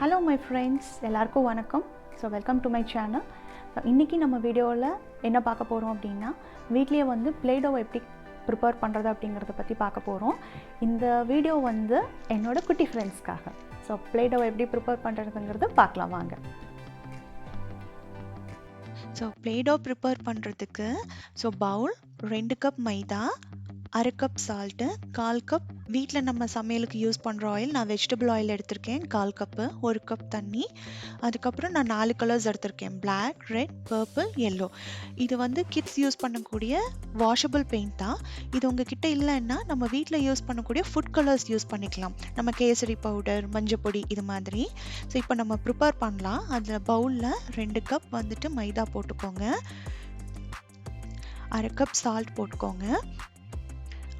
Hello my friends, எல்லாருக்கும் வணக்கம். So welcome to my channel. So இன்றைக்கி நம்ம வீடியோவில் என்ன பார்க்க போகிறோம் அப்படின்னா, வீட்லேயே வந்து பிளேடோவை எப்படி ப்ரிப்பேர் பண்ணுறது அப்படிங்கிறத பற்றி பார்க்க போகிறோம். இந்த வீடியோ வந்து என்னோட குட்டி ஃப்ரெண்ட்ஸ்க்காக. ஸோ பிளேடோவை எப்படி ப்ரிப்பேர் பண்ணுறதுங்கிறத பார்க்கலாம் வாங்க. ஸோ பிளேடோ ப்ரிப்பேர் பண்ணுறதுக்கு பவுல் 2 கப் மைதா, 1/2 கப் சால்ட்டு, 1/4 கப் வீட்டில் நம்ம சமையலுக்கு யூஸ் பண்ணுற ஆயில், நான் வெஜிடபிள் ஆயில் எடுத்திருக்கேன் 1/4 கப்பு, 1 கப் தண்ணி, அதுக்கப்புறம் நான் 4 கலர்ஸ் எடுத்திருக்கேன், பிளாக், ரெட், பர்பிள், எல்லோ. இது வந்து கிட்ஸ் யூஸ் பண்ணக்கூடிய வாஷபிள் பெயிண்ட் தான். இது உங்ககிட்ட இல்லைன்னா நம்ம வீட்டில் யூஸ் பண்ணக்கூடிய ஃபுட் கலர்ஸ் யூஸ் பண்ணிக்கலாம். நம்ம கேசரி பவுடர், மஞ்சப்பொடி இது மாதிரி. ஸோ இப்போ நம்ம ப்ரிப்பேர் பண்ணலாம். அதில் பவுலில் 2 கப் வந்துட்டு மைதா போட்டுக்கோங்க, 1/2 கப் சால்ட் போட்டுக்கோங்க,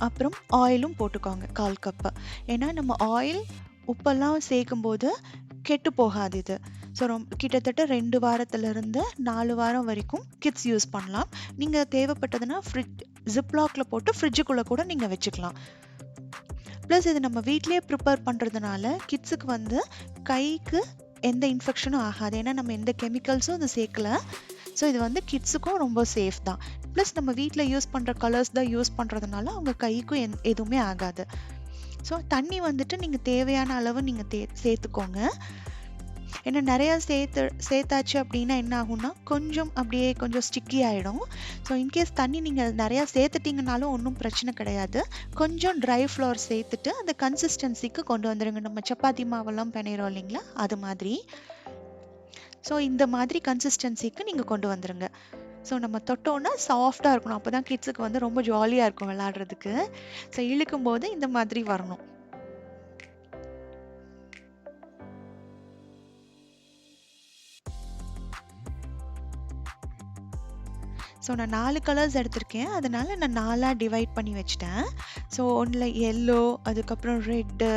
அப்புறம் ஆயிலும் போட்டுக்கோங்க 1/4 கப்பு. ஏன்னா நம்ம ஆயில் உப்பெல்லாம் சேர்க்கும்போது கெட்டு போகாது இது. ஸோ கிட்டத்தட்ட 2 வாரத்துலேருந்து 4 வாரம் வரைக்கும் கிட்ஸ் யூஸ் பண்ணலாம். நீங்கள் தேவைப்பட்டதுன்னா ஜிப்லாக்கில் போட்டு ஃப்ரிட்ஜுக்குள்ளே கூட நீங்கள் வச்சுக்கலாம். ப்ளஸ் இது நம்ம வீட்லேயே ப்ரிப்பேர் பண்ணுறதுனால கிட்ஸுக்கு வந்து கைக்கு எந்த இன்ஃபெக்ஷனும் ஆகாது. ஏன்னா நம்ம எந்த கெமிக்கல்ஸும் இது சேர்க்கல. ஸோ இது வந்து கிட்ஸுக்கும் ரொம்ப சேஃப் தான். ப்ளஸ் நம்ம வீட்டில் யூஸ் பண்ணுற கலர்ஸ் தான் யூஸ் பண்ணுறதுனால அவங்க கைக்கும் எதுவுமே ஆகாது. ஸோ தண்ணி வந்துட்டு நீங்கள் தேவையான அளவு நீங்கள் சேர்த்துக்கோங்க. ஏன்னா நிறையா சேர்த்தாச்சு அப்படின்னா என்ன ஆகும்னா கொஞ்சம் ஸ்டிக்கி ஆகிடும். ஸோ இன்கேஸ் தண்ணி நீங்கள் நிறையா சேர்த்துட்டிங்கனாலும் ஒன்றும் பிரச்சனை கிடையாது. கொஞ்சம் ட்ரை ஃப்ளோர் சேர்த்துட்டு அந்த கன்சிஸ்டன்சிக்கு கொண்டு வந்துடுங்க. நம்ம சப்பாத்தி மாவெல்லாம் பிணையிறோம் இல்லைங்களா, அது மாதிரி. ஸோ இந்த மாதிரி கன்சிஸ்டன்சிக்கு நீங்கள் கொண்டு வந்துடுங்க. ஸோ நம்ம தொட்டோன்னா சாஃப்டாக இருக்கணும். அப்போ தான் கிட்ஸுக்கு வந்து ரொம்ப ஜாலியாக இருக்கும் விளையாடுறதுக்கு. ஸோ இழுக்கும் போது இந்த மாதிரி வரணும். ஸோ நான் 4 கலர்ஸ் எடுத்திருக்கேன், அதனால நான் 4ஆக டிவைட் பண்ணி வச்சிட்டேன். ஸோ ஒன்றில் எல்லோ, அதுக்கப்புறம் ரெட்டு,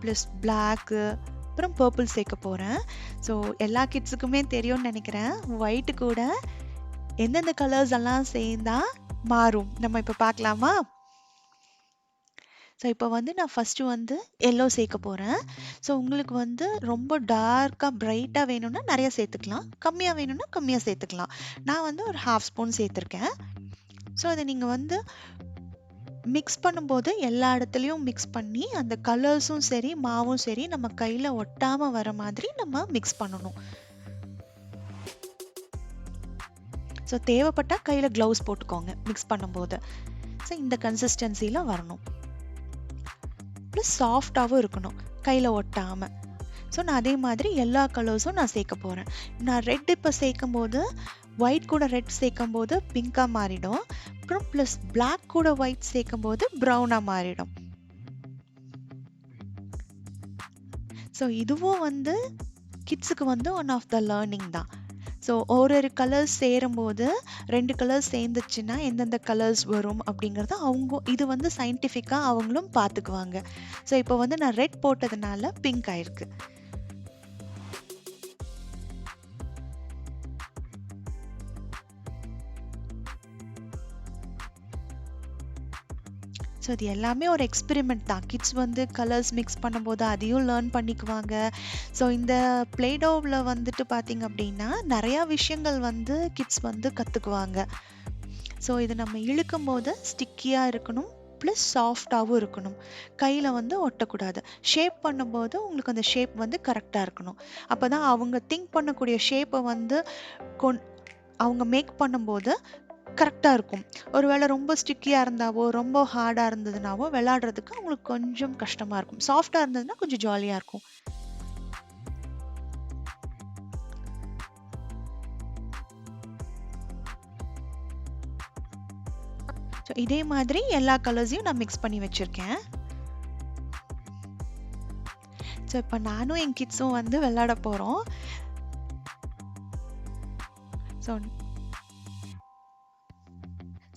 ப்ளஸ் பிளாக்கு, அப்புறம் பர்பிள் சேர்க்க போகிறேன். ஸோ எல்லா கிட்ஸுக்குமே தெரியும்னு நினைக்கிறேன். ஒயிட்டு கூட எந்தெந்த கலர்ஸ் எல்லாம் சேர்ந்தா மாறும் நம்ம இப்போ பார்க்கலாமா? ஸோ இப்போ வந்து நான் ஃபஸ்ட்டு வந்து எல்லோ சேர்க்க போகிறேன். ஸோ உங்களுக்கு வந்து ரொம்ப டார்க்காக பிரைட்டாக வேணும்னா நிறையா சேர்த்துக்கலாம், கம்மியாக வேணும்னா கம்மியாக சேர்த்துக்கலாம். நான் வந்து ஒரு 1/2 ஸ்பூன் சேர்த்துருக்கேன். ஸோ அதை நீங்கள் வந்து மிக்ஸ் பண்ணும்போது எல்லா இடத்துலையும் மிக்ஸ் பண்ணி அந்த கலர்ஸும் சரி மாவும் சரி நம்ம கையில் ஒட்டாமல் வர மாதிரி நம்ம மிக்ஸ் பண்ணணும். ஸோ தேவைப்பட்டால் கையில் க்ளவுஸ் போட்டுக்கோங்க மிக்ஸ் பண்ணும்போது. ஸோ இந்த கன்சிஸ்டன்சியில் வரணும். ப்ளஸ் சாஃப்டாகவும் இருக்கணும், கையில் ஒட்டாமல். ஸோ நான் அதே மாதிரி எல்லா கலர்ஸும் நான் சேர்க்க போகிறேன். நான் ரெட் இப்போ சேர்க்கும் போது ஒயிட் கூட ரெட் சேர்க்கும் போது பிங்காக மாறிடும். அப்புறம் ப்ளஸ் பிளாக் கூட ஒயிட் சேர்க்கும் போது ப்ரௌனாக மாறிடும். ஸோ இதுவும் வந்து கிட்ஸுக்கு வந்து ஒன் ஆஃப் த லேர்னிங் தான். ஸோ ஒரு கலர்ஸ் சேரும்போது 2 கலர்ஸ் சேர்ந்துச்சுன்னா எந்தெந்த கலர்ஸ் வரும் அப்படிங்கிறத இது வந்து சயின்டிஃபிக்காக அவங்களும் பார்த்துக்குவாங்க. ஸோ இப்போ வந்து நான் ரெட் போட்டதுனால பிங்க் ஆயிருக்கு. ஸோ இது எல்லாமே ஒரு எக்ஸ்பெரிமெண்ட் தான். கிட்ஸ் வந்து கலர்ஸ் மிக்ஸ் பண்ணும்போது அதையும் லேர்ன் பண்ணிக்குவாங்க. ஸோ இந்த பிளேடோவில் வந்துட்டு பார்த்திங்க அப்படின்னா நிறையா விஷயங்கள் வந்து கிட்ஸ் வந்து கற்றுக்குவாங்க. ஸோ இது நம்ம இழுக்கும் போது ஸ்டிக்கியாக இருக்கணும், ப்ளஸ் சாஃப்டாகவும் இருக்கணும், கையில் வந்து ஒட்டக்கூடாது. ஷேப் பண்ணும்போது உங்களுக்கு அந்த ஷேப் வந்து கரெக்டாக இருக்கணும். அப்போ தான் அவங்க திங்க் பண்ணக்கூடிய ஷேப்பை வந்து அவங்க மேக் பண்ணும்போது கரெக்டாக இருக்கும். ஒருவேளை ரொம்ப ஸ்டிக்கியாக இருந்தாவோ ரொம்ப ஹார்டாக இருந்ததுனாவோ விளையாடுறதுக்கு அவங்களுக்கு கொஞ்சம் கஷ்டமாக இருக்கும். சாஃப்டாக இருந்ததுன்னா கொஞ்சம் ஜாலியாக இருக்கும். ஸோ இதே மாதிரி எல்லா கலர்ஸையும் நான் மிக்ஸ் பண்ணி வச்சுருக்கேன். ஸோ இப்போ நானும் என் கிட்ஸும் வந்து விளையாட போகிறோம்.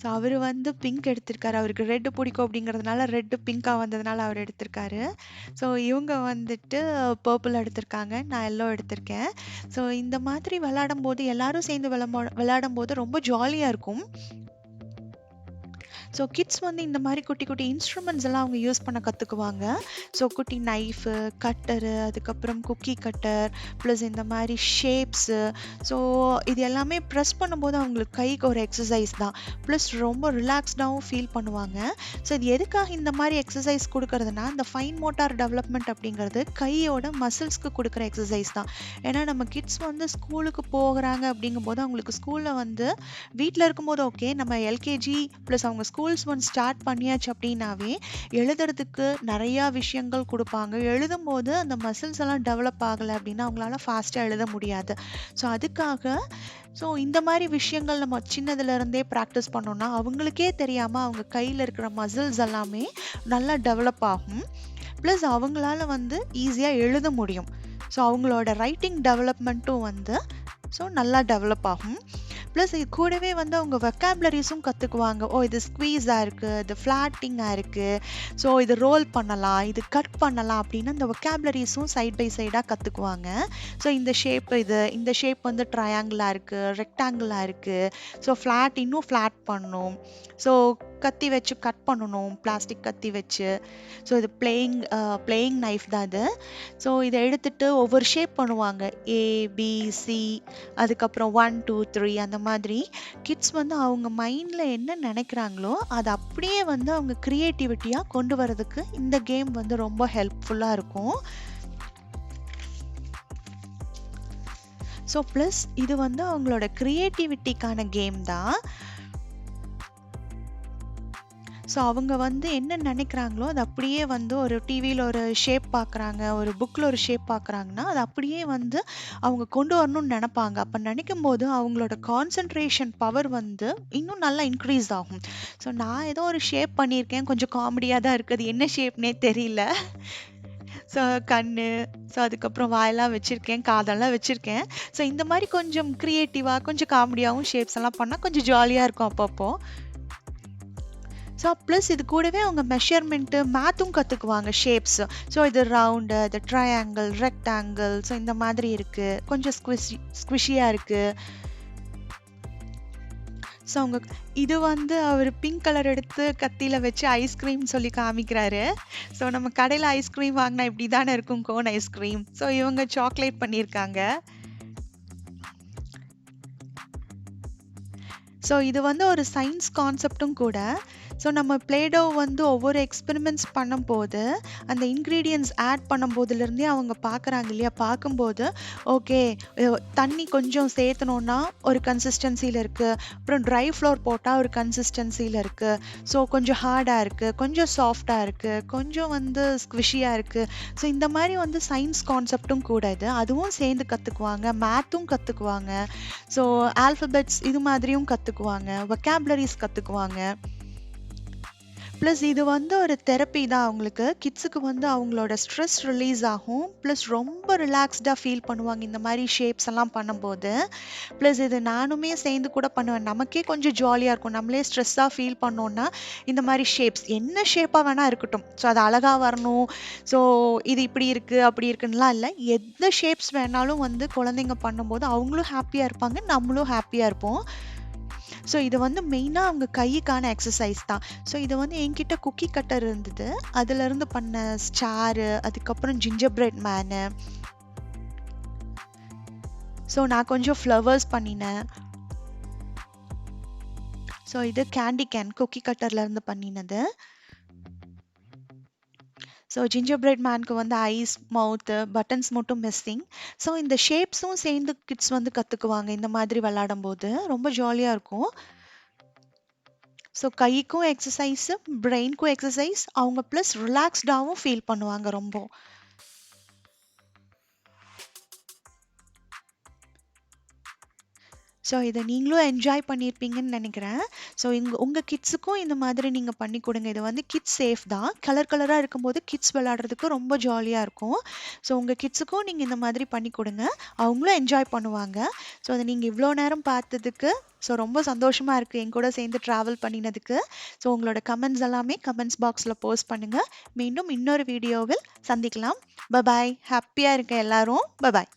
ஸோ அவர் வந்து பிங்க் எடுத்திருக்காரு. அவருக்கு ரெட்டு பிடிக்கும் அப்படிங்கிறதுனால ரெட்டு பிங்காக வந்ததுனால அவர் எடுத்திருக்காரு. ஸோ இவங்க வந்துட்டு பர்பிள் எடுத்திருக்காங்க, நான் எல்லோ எடுத்திருக்கேன். ஸோ இந்த மாதிரி விளையாடும் போது எல்லாரும் சேர்ந்து விளையாடும் போது ரொம்ப ஜாலியாக இருக்கும். ஸோ கிட்ஸ் வந்து இந்த மாதிரி குட்டி குட்டி இன்ஸ்ட்ருமெண்ட்ஸ் எல்லாம் அவங்க யூஸ் பண்ண கற்றுக்குவாங்க. ஸோ குட்டி நைஃபு, கட்டரு, அதுக்கப்புறம் குக்கி கட்டர், ப்ளஸ் இந்த மாதிரி ஷேப்ஸு. ஸோ இது எல்லாமே ப்ரெஸ் பண்ணும்போது அவங்களுக்கு கைக்கு ஒரு எக்ஸசைஸ் தான். ப்ளஸ் ரொம்ப ரிலாக்ஸ்டாகவும் ஃபீல் பண்ணுவாங்க. ஸோ இது எதுக்காக இந்த மாதிரி எக்ஸசைஸ் கொடுக்கறதுனா, இந்த ஃபைன் மோட்டார் டெவலப்மெண்ட் அப்படிங்கிறது கையோட மசில்ஸ்க்கு கொடுக்குற எக்ஸசைஸ் தான். ஏன்னா நம்ம கிட்ஸ் வந்து ஸ்கூலுக்கு போகிறாங்க அப்படிங்கும்போது அவங்களுக்கு ஸ்கூலில் வந்து வீட்டில் இருக்கும்போது ஓகே, நம்ம எல்கேஜி ப்ளஸ் அவங்க ஸ்கூல்ஸ் வந்து ஸ்டார்ட் பண்ணியாச்சு அப்படின்னாவே எழுதுறதுக்கு நிறையா விஷயங்கள் கொடுப்பாங்க. எழுதும்போது அந்த மசில்ஸ் எல்லாம் டெவலப் ஆகலை அப்படின்னா அவங்களால ஃபாஸ்ட்டாக எழுத முடியாது. ஸோ அதுக்காக இந்த மாதிரி விஷயங்கள் நம்ம சின்னதுலேருந்தே ப்ராக்டிஸ் பண்ணோம்னா அவங்களுக்கே தெரியாமல் அவங்க கையில் இருக்கிற மசில்ஸ் எல்லாமே நல்லா டெவலப் ஆகும். ப்ளஸ் அவங்களால வந்து ஈஸியாக எழுத முடியும். ஸோ அவங்களோட ரைட்டிங் டெவலப்மெண்ட்டும் வந்து நல்லா டெவலப் ஆகும். ப்ளஸ் இது கூடவே வந்து அவங்க வெக்காபுலரிஸும் கற்றுக்குவாங்க. ஓ, இது ஸ்க்வீஸாக இருக்குது, இது ஃப்ளாட்டிங்காக இருக்குது, ஸோ இது ரோல் பண்ணலாம், இது கட் பண்ணலாம் அப்படின்னு அந்த வெக்காபுலரிஸும் சைட் பை சைடாக கற்றுக்குவாங்க. ஸோ இந்த ஷேப் வந்து ட்ரையாங்கிளாக இருக்குது, ரெக்டாங்கிளாக இருக்குது, ஸோ இன்னும் ஃப்ளாட் பண்ணணும், ஸோ கத்தி வச்சு கட் பண்ணணும், பிளாஸ்டிக் கத்தி வச்சு. ஸோ இது பிளேயிங் நைஃப் தான் இது. ஸோ இதை எடுத்துட்டு ஒவ்வொரு ஷேப் பண்ணுவாங்க. ABC, அதுக்கப்புறம் 1 2 3 அந்த மாதிரி கிட்ஸ் வந்து அவங்க மைண்டில் என்ன நினைக்கிறாங்களோ அதை அப்படியே வந்து அவங்க க்ரியேட்டிவிட்டியாக கொண்டு வரதுக்கு இந்த கேம் வந்து ரொம்ப ஹெல்ப்ஃபுல்லாக இருக்கும். ஸோ ப்ளஸ் இது வந்து அவங்களோட க்ரியேட்டிவிட்டிக்கான கேம் தான். ஸோ அவங்க வந்து என்ன நினைக்கிறாங்களோ அது அப்படியே வந்து ஒரு டிவியில் ஒரு ஷேப் பார்க்குறாங்க, ஒரு புக்கில் ஒரு ஷேப் பார்க்குறாங்கன்னா அது அப்படியே வந்து அவங்க கொண்டு வரணும்னு நினைப்பாங்க. அப்போ நினைக்கும் போது அவங்களோட கான்சன்ட்ரேஷன் பவர் வந்து இன்னும் நல்லா இன்க்ரீஸ் ஆகும். ஸோ நான் ஏதோ ஒரு ஷேப் பண்ணியிருக்கேன், கொஞ்சம் காமெடியாக தான் இருக்குது, என்ன ஷேப்னே தெரியல. ஸோ கண்ணு, ஸோ அதுக்கப்புறம் வாயெல்லாம் வச்சுருக்கேன், காதெல்லாம் வச்சுருக்கேன். ஸோ இந்த மாதிரி கொஞ்சம் க்ரியேட்டிவாக கொஞ்சம் காமெடியாகவும் ஷேப்ஸ் எல்லாம் பண்ணால் கொஞ்சம் ஜாலியாக இருக்கும் அப்பப்போ. ஸோ ப்ளஸ் இது கூடவே அவங்க மெஷர்மெண்ட்டு மேத்தும் கற்றுக்குவாங்க, ஷேப்ஸ். ஸோ இது ரவுண்டு, இது ட்ரையாங்கிள், ரெக்டாங்கிள், ஸோ இந்த மாதிரி இருக்குது, கொஞ்சம் ஸ்குவிஷியாக இருக்குது. ஸோ இது வந்து அவர் பிங்க் கலர் எடுத்து கத்தியில் வச்சு ஐஸ்கிரீம் சொல்லி காமிக்கிறாரு. ஸோ நம்ம கடையில் ஐஸ்கிரீம் வாங்கினா இப்படி தானே இருக்கும், கோன் ஐஸ்கிரீம். ஸோ இவங்க சாக்லேட் பண்ணியிருக்காங்க. ஸோ இது வந்து ஒரு சயின்ஸ் கான்செப்டும் கூட. ஸோ நம்ம பிளேடோ வந்து ஒவ்வொரு எக்ஸ்பெரிமெண்ட்ஸ் பண்ணும்போது அந்த இன்க்ரீடியன்ட்ஸ் ஆட் பண்ணும்போதுலேருந்தே அவங்க பார்க்குறாங்க இல்லையா, பார்க்கும்போது ஓகே தண்ணி கொஞ்சம் சேர்த்தனோன்னா ஒரு கன்சிஸ்டன்சியில் இருக்குது, அப்புறம் ட்ரை ஃப்ளோர் போட்டால் ஒரு கன்சிஸ்டன்சியில் இருக்குது, ஸோ கொஞ்சம் ஹார்டாக இருக்குது, கொஞ்சம் சாஃப்டாக இருக்குது, கொஞ்சம் வந்து ஸ்குவிஷியாக இருக்குது. ஸோ இந்த மாதிரி வந்து சயின்ஸ் கான்செப்டும் கூட இது, அதுவும் சேர்ந்து கற்றுக்குவாங்க, மேத்தும் கற்றுக்குவாங்க, ஸோ ஆல்ஃபபெட்ஸ் இது மாதிரியும் கற்றுக்குவாங்க, வெக்காபுலரிஸ் கற்றுக்குவாங்க. ப்ளஸ் இது வந்து ஒரு தெரப்பி தான் அவங்களுக்கு. கிட்ஸுக்கு வந்து அவங்களோட ஸ்ட்ரெஸ் ரிலீஸ் ஆகும், ப்ளஸ் ரொம்ப ரிலாக்ஸ்டாக ஃபீல் பண்ணுவாங்க இந்த மாதிரி ஷேப்ஸ் எல்லாம் பண்ணும்போது. ப்ளஸ் இது நானுமே சேர்ந்து கூட பண்ணுவேன், நமக்கே கொஞ்சம் ஜாலியாக இருக்கும். நம்மளே ஸ்ட்ரெஸ்ஸாக ஃபீல் பண்ணோன்னா இந்த மாதிரி ஷேப்ஸ் என்ன ஷேப்பாக வேணால் இருக்கட்டும், ஸோ அது அழகாக வரணும், ஸோ இது இப்படி இருக்குது அப்படி இருக்குன்னுலாம் இல்லை, எந்த ஷேப்ஸ் வேணாலும் வந்து குழந்தைங்க பண்ணும்போது அவங்களும் ஹாப்பியாக இருப்பாங்க, நம்மளும் ஹாப்பியாக இருப்போம். ஸோ இது வந்து மெயினாக அவங்க கைக்கான எக்ஸசைஸ் தான். ஸோ இது வந்து என்கிட்ட குக்கி கட்டர் இருந்தது, அதுலேருந்து பண்ண ஸ்டாரு, அதுக்கப்புறம் ஜிஞ்சர் பிரெட் மேனு, ஸோ நான் கொஞ்சம் ஃப்ளவர்ஸ் பண்ணினேன். ஸோ இது கேண்டி கேன் குக்கி கட்டர்லேருந்து பண்ணினது. ஸோ ஜிஞ்சர் பிரெட் மேனுக்கு வந்து ஐஸ், மவுத்து, பட்டன்ஸ் மட்டும் மிஸ்ஸிங். ஸோ இந்த ஷேப்ஸும் சேர்ந்து கிட்ஸ் வந்து கற்றுக்குவாங்க இந்த மாதிரி விளையாடும் போது, ரொம்ப ஜாலியாக இருக்கும். ஸோ கைக்கும் எக்ஸசைஸு, பிரெயினுக்கும் எக்ஸசைஸ், அவங்க ப்ளஸ் ரிலாக்ஸ்டாகவும் ஃபீல் பண்ணுவாங்க ரொம்ப. ஸோ இதை நீங்களும் என்ஜாய் பண்ணியிருப்பீங்கன்னு நினைக்கிறேன். ஸோ உங்கள் கிட்ஸுக்கும் இந்த மாதிரி நீங்கள் பண்ணி கொடுங்க. இது வந்து கிட்ஸ் சேஃப் தான், கலர் கலராக இருக்கும்போது கிட்ஸ் விளையாடுறதுக்கு ரொம்ப ஜாலியாக இருக்கும். ஸோ உங்கள் கிட்ஸுக்கும் நீங்கள் இந்த மாதிரி பண்ணி கொடுங்க, அவங்களும் என்ஜாய் பண்ணுவாங்க. ஸோ அதை நீங்கள் இவ்வளோ நேரம் பார்த்ததுக்கு ரொம்ப சந்தோஷமாக இருக்குது, என் கூட சேர்ந்து ட்ராவல் பண்ணினதுக்கு. ஸோ உங்களோட கமெண்ட்ஸ் எல்லாமே கமெண்ட்ஸ் பாக்ஸில் போஸ்ட் பண்ணுங்கள். மீண்டும் இன்னொரு வீடியோவில் சந்திக்கலாம். பபாய். ஹாப்பியாக இருக்க எல்லாரும். பபாய்.